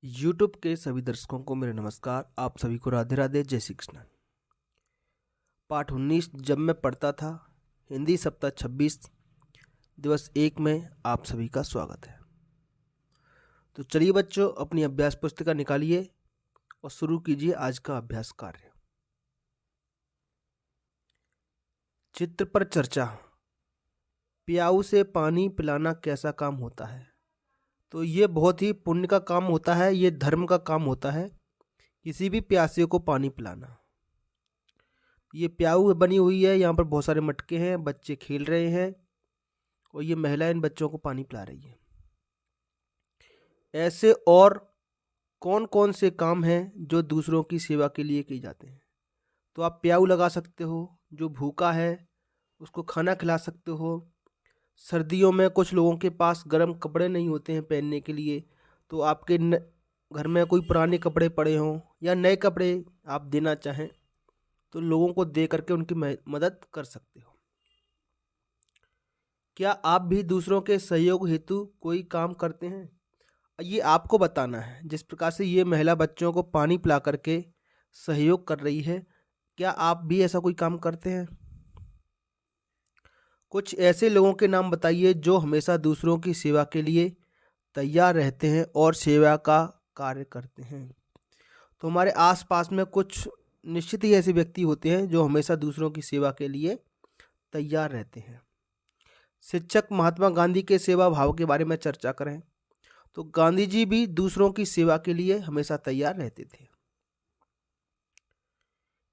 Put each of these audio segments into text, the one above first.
YouTube के सभी दर्शकों को मेरा नमस्कार। आप सभी को राधे राधे, जय श्री कृष्ण। पाठ 19 जब मैं पढ़ता था, हिंदी सप्ताह 26 दिवस 1 में आप सभी का स्वागत है। तो चलिए बच्चों, अपनी अभ्यास पुस्तिका निकालिए और शुरू कीजिए आज का अभ्यास कार्य। चित्र पर चर्चा। प्याऊ से पानी पिलाना कैसा काम होता है? तो ये बहुत ही पुण्य का काम होता है, ये धर्म का काम होता है, किसी भी प्यासे को पानी पिलाना। ये प्याऊ बनी हुई है, यहाँ पर बहुत सारे मटके हैं, बच्चे खेल रहे हैं और ये महिला इन बच्चों को पानी पिला रही है। ऐसे और कौन कौन से काम हैं जो दूसरों की सेवा के लिए किए जाते हैं? तो आप प्याऊ लगा सकते हो, जो भूखा है उसको खाना खिला सकते हो। सर्दियों में कुछ लोगों के पास गर्म कपड़े नहीं होते हैं पहनने के लिए, तो आपके घर में कोई पुराने कपड़े पड़े हों या नए कपड़े आप देना चाहें तो लोगों को दे करके उनकी मदद कर सकते हो। क्या आप भी दूसरों के सहयोग हेतु कोई काम करते हैं? ये आपको बताना है। जिस प्रकार से ये महिला बच्चों को पानी पिला करके सहयोग कर रही है, क्या आप भी ऐसा कोई काम करते हैं? कुछ ऐसे लोगों के नाम बताइए जो हमेशा दूसरों की सेवा के लिए तैयार रहते हैं और सेवा का कार्य करते हैं। तो हमारे आसपास में कुछ निश्चित ही ऐसे व्यक्ति होते हैं जो हमेशा दूसरों की सेवा के लिए तैयार रहते हैं। शिक्षक महात्मा गांधी के सेवा भाव के बारे में चर्चा करें। तो गांधी जी भी दूसरों की सेवा के लिए हमेशा तैयार रहते थे।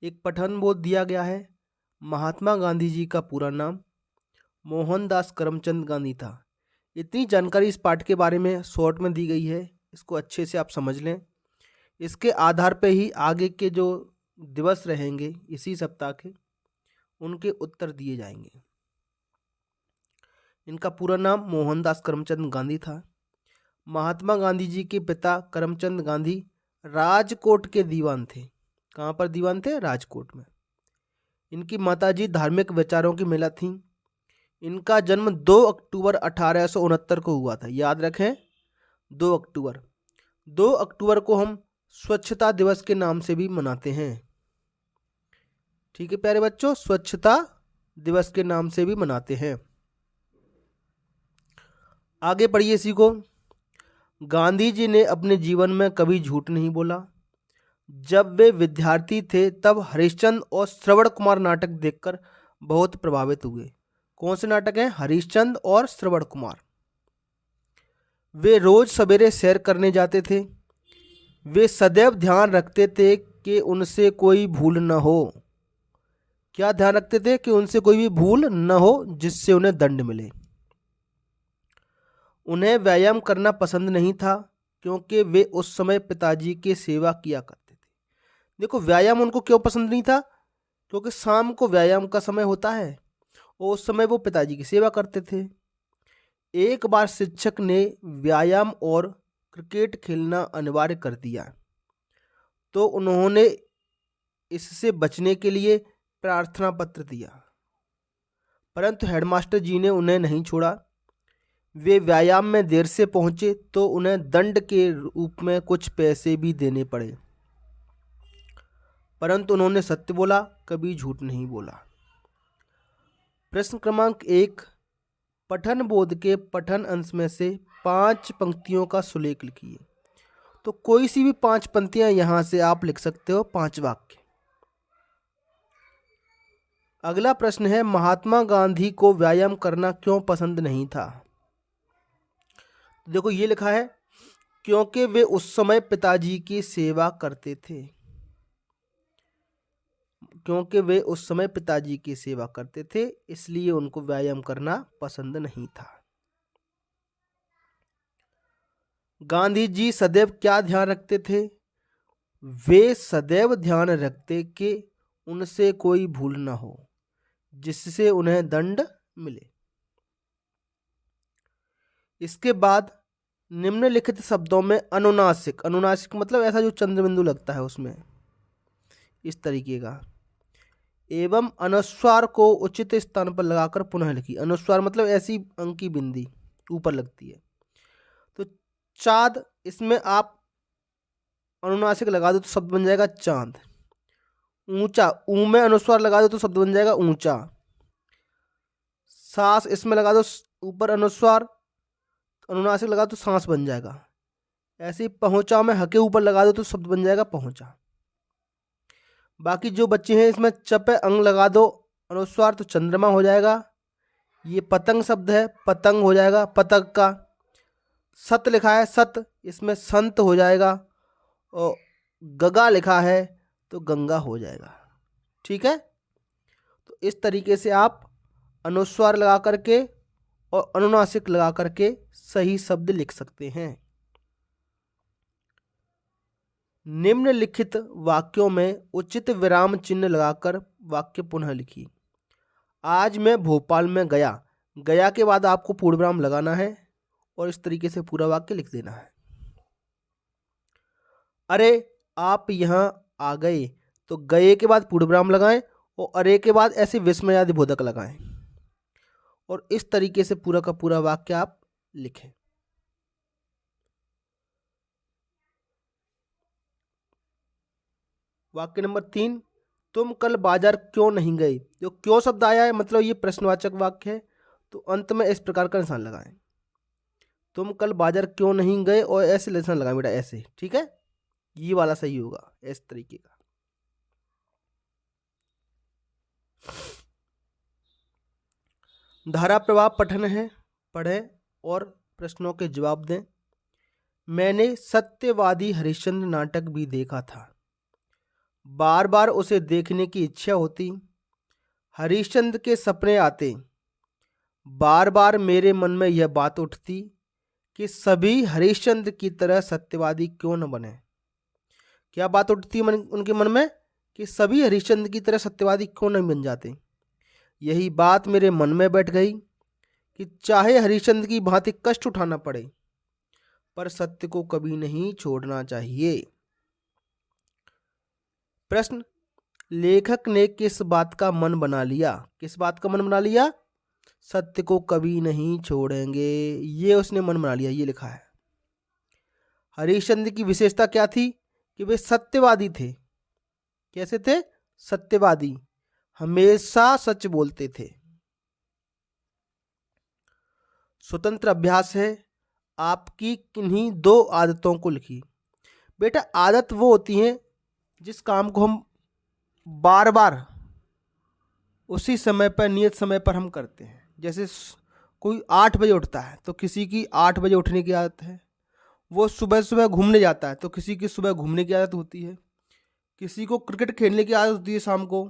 एक पठन बोध दिया गया है। महात्मा गांधी जी का पूरा नाम मोहनदास करमचंद गांधी था। इतनी जानकारी इस पाठ के बारे में शॉर्ट में दी गई है, इसको अच्छे से आप समझ लें। इसके आधार पे ही आगे के जो दिवस रहेंगे इसी सप्ताह के, उनके उत्तर दिए जाएंगे। इनका पूरा नाम मोहनदास करमचंद गांधी था। महात्मा गांधी जी के पिता करमचंद गांधी राजकोट के दीवान थे। कहाँ पर दीवान थे? राजकोट में। इनकी माताजी धार्मिक विचारों की महिला थीं। इनका जन्म 2 अक्टूबर 1869 को हुआ था। याद रखें, 2 अक्टूबर। 2 अक्टूबर को हम स्वच्छता दिवस के नाम से भी मनाते हैं। ठीक है प्यारे बच्चों, स्वच्छता दिवस के नाम से भी मनाते हैं। आगे पढ़िए इसी को। गांधी जी ने अपने जीवन में कभी झूठ नहीं बोला। जब वे विद्यार्थी थे तब हरिश्चंद्र और श्रवण कुमार नाटक देखकर बहुत प्रभावित हुए। कौन से नाटक हैं? हरिश्चंद्र और श्रवण कुमार। वे रोज सवेरे सैर करने जाते थे। वे सदैव ध्यान रखते थे कि उनसे कोई भूल न हो। क्या ध्यान रखते थे? कि उनसे कोई भी भूल न हो जिससे उन्हें दंड मिले। उन्हें व्यायाम करना पसंद नहीं था क्योंकि वे उस समय पिताजी की सेवा किया करते थे। देखो, व्यायाम उनको क्यों पसंद नहीं था? क्योंकि शाम को व्यायाम का समय होता है और उस समय वो पिताजी की सेवा करते थे। एक बार शिक्षक ने व्यायाम और क्रिकेट खेलना अनिवार्य कर दिया तो उन्होंने इससे बचने के लिए प्रार्थना पत्र दिया, परंतु हेडमास्टर जी ने उन्हें नहीं छोड़ा। वे व्यायाम में देर से पहुंचे तो उन्हें दंड के रूप में कुछ पैसे भी देने पड़े, परंतु उन्होंने सत्य बोला, कभी झूठ नहीं बोला। प्रश्न क्रमांक 1, पठन बोध के पठन अंश में से 5 पंक्तियों का सुलेख लिखिए। तो कोई सी भी 5 पंक्तियां यहां से आप लिख सकते हो, 5 वाक्य। अगला प्रश्न है, महात्मा गांधी को व्यायाम करना क्यों पसंद नहीं था? देखो ये लिखा है, क्योंकि वे उस समय पिताजी की सेवा करते थे। क्योंकि वे उस समय पिताजी की सेवा करते थे, इसलिए उनको व्यायाम करना पसंद नहीं था। गांधी जी सदैव क्या ध्यान रखते थे? वे सदैव ध्यान रखते कि उनसे कोई भूल न हो जिससे उन्हें दंड मिले। इसके बाद निम्नलिखित शब्दों में अनुनासिक, अनुनासिक मतलब ऐसा जो चंद्रबिंदु लगता है उसमें, इस तरीके का, एवं अनुस्वार को उचित स्थान पर लगाकर पुनः लिखिए। अनुस्वार मतलब ऐसी अंकी बिंदी ऊपर लगती है। तो चाँद, इसमें आप अनुनासिक लगा दो तो शब्द बन जाएगा चांद। ऊंचा, ऊ में अनुस्वार लगा दो तो शब्द बन जाएगा ऊंचा। सांस, इसमें लगा दो ऊपर अनुस्वार, अनुनासिक लगा तो सांस बन जाएगा। ऐसे ही पहुंचा में हके ऊपर लगा दो तो शब्द बन जाएगा पहुंचा। बाकी जो बच्चे हैं इसमें च पे अंग लगा दो अनुस्वार तो चंद्रमा हो जाएगा। ये पतंग शब्द है, पतंग हो जाएगा पतंग का। सत लिखा है सत, इसमें संत हो जाएगा। और गगा लिखा है तो गंगा हो जाएगा। ठीक है, तो इस तरीके से आप अनुस्वार लगा करके और अनुनासिक लगा करके सही शब्द लिख सकते हैं। निम्नलिखित वाक्यों में उचित विराम चिन्ह लगाकर वाक्य पुनः लिखिए। आज मैं भोपाल में गया। गया के बाद आपको पूर्ण विराम लगाना है और इस तरीके से पूरा वाक्य लिख देना है। अरे आप यहाँ आ गए, तो गए के बाद पूर्ण विराम लगाएं और अरे के बाद ऐसे विस्मयादि बोधक लगाएं और इस तरीके से पूरा का पूरा वाक्य आप लिखें। वाक्य नंबर 3, तुम कल बाजार क्यों नहीं गए। जो क्यों शब्द आया है मतलब ये प्रश्नवाचक वाक्य है, तो अंत में इस प्रकार का निशान लगाएं। तुम कल बाजार क्यों नहीं गए और ऐसे निशान लगाएं बेटा, ऐसे। ठीक है, ये वाला सही होगा, इस तरीके का। धारा प्रवाह पठन है, पढ़ें और प्रश्नों के जवाब दें। मैंने सत्यवादी हरिश्चंद्र नाटक भी देखा था। बार बार उसे देखने की इच्छा होती। हरिश्चंद्र के सपने आते। बार बार मेरे मन में यह बात उठती कि सभी हरिश्चंद्र की तरह सत्यवादी क्यों न बने। क्या बात उठती उनके मन में कि सभी हरिश्चंद्र की तरह सत्यवादी क्यों नहीं बन जाते। यही बात मेरे मन में बैठ गई कि चाहे हरिश्चंद्र की भांति कष्ट उठाना पड़े पर सत्य को कभी नहीं छोड़ना चाहिए। प्रश्न, लेखक ने किस बात का मन बना लिया। किस बात का मन बना लिया, सत्य को कभी नहीं छोड़ेंगे, ये उसने मन बना लिया, ये लिखा है। हरिश्चंद्र की विशेषता क्या थी कि वे सत्यवादी थे। कैसे थे, सत्यवादी, हमेशा सच बोलते थे। स्वतंत्र अभ्यास है, आपकी किन्हीं 2 आदतों को लिखिए। बेटा आदत वो होती है जिस काम को हम बार बार उसी समय पर नियत समय पर हम करते हैं। जैसे कोई 8 बजे उठता है तो किसी की 8 बजे उठने की आदत है। वो सुबह सुबह घूमने जाता है तो किसी की सुबह घूमने की आदत होती है। किसी को क्रिकेट खेलने की आदत होती है शाम को।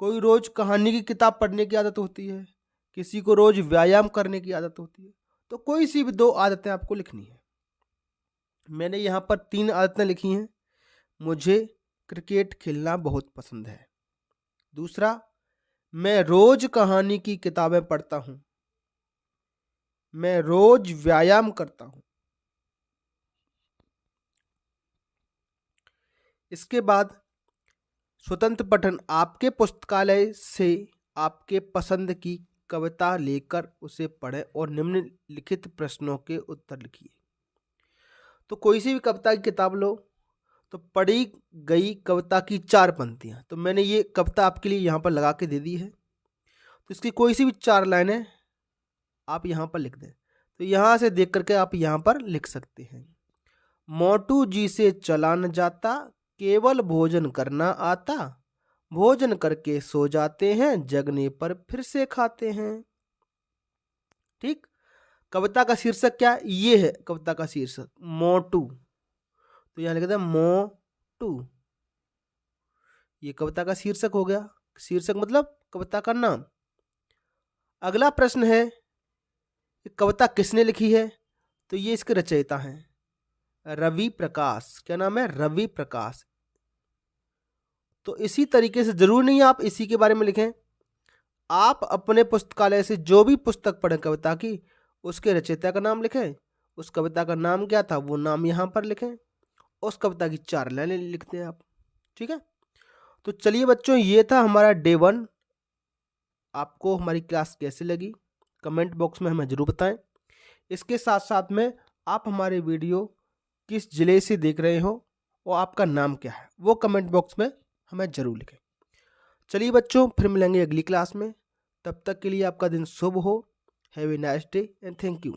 कोई रोज़ कहानी की किताब पढ़ने की आदत होती है। किसी को रोज़ व्यायाम करने की आदत होती है। तो कोई सी भी 2 आदतें आपको लिखनी है। मैंने यहाँ पर 3 आदतें लिखी हैं। मुझे क्रिकेट खेलना बहुत पसंद है। दूसरा, मैं रोज कहानी की किताबें पढ़ता हूं। मैं रोज व्यायाम करता हूं। इसके बाद स्वतंत्र पठन, आपके पुस्तकालय से आपके पसंद की कविता लेकर उसे पढ़ें और निम्नलिखित प्रश्नों के उत्तर लिखिए। तो कोई सी भी कविता की किताब लो, तो पढ़ी गई कविता की 4 पंक्तियां, तो मैंने ये कविता आपके लिए यहाँ पर लगा के दे दी है। तो इसकी कोई सी भी 4 लाइनें आप यहाँ पर लिख दें। तो यहाँ से देख करके आप यहाँ पर लिख सकते हैं। मोटू जी से चला न जाता, केवल भोजन करना आता। भोजन करके सो जाते हैं, जगने पर फिर से खाते हैं। ठीक, कविता का शीर्षक क्या, ये है कविता का शीर्षक मोटू। तो यहाँ लिखते हैं मोटू, ये कविता का शीर्षक हो गया। शीर्षक मतलब कविता का नाम। अगला प्रश्न है, कविता किसने लिखी है। तो ये इसके रचयिता हैं रवि प्रकाश। क्या नाम है, रवि प्रकाश। तो इसी तरीके से जरूरी नहीं आप इसी के बारे में लिखें। आप अपने पुस्तकालय से जो भी पुस्तक पढ़ें कविता की, उसके रचयिता का नाम लिखें। उस कविता का नाम क्या था वो नाम यहाँ पर लिखें। उस कविता की 4 लाइनें लिखते हैं आप। ठीक है, तो चलिए बच्चों, ये था हमारा डे 1। आपको हमारी क्लास कैसे लगी कमेंट बॉक्स में हमें ज़रूर बताएं। इसके साथ साथ में आप हमारे वीडियो किस ज़िले से देख रहे हो और आपका नाम क्या है वो कमेंट बॉक्स में हमें ज़रूर लिखें। चलिए बच्चों, फिर मिलेंगे अगली क्लास में। तब तक के लिए आपका दिन शुभ हो। Have a nice day and thank you.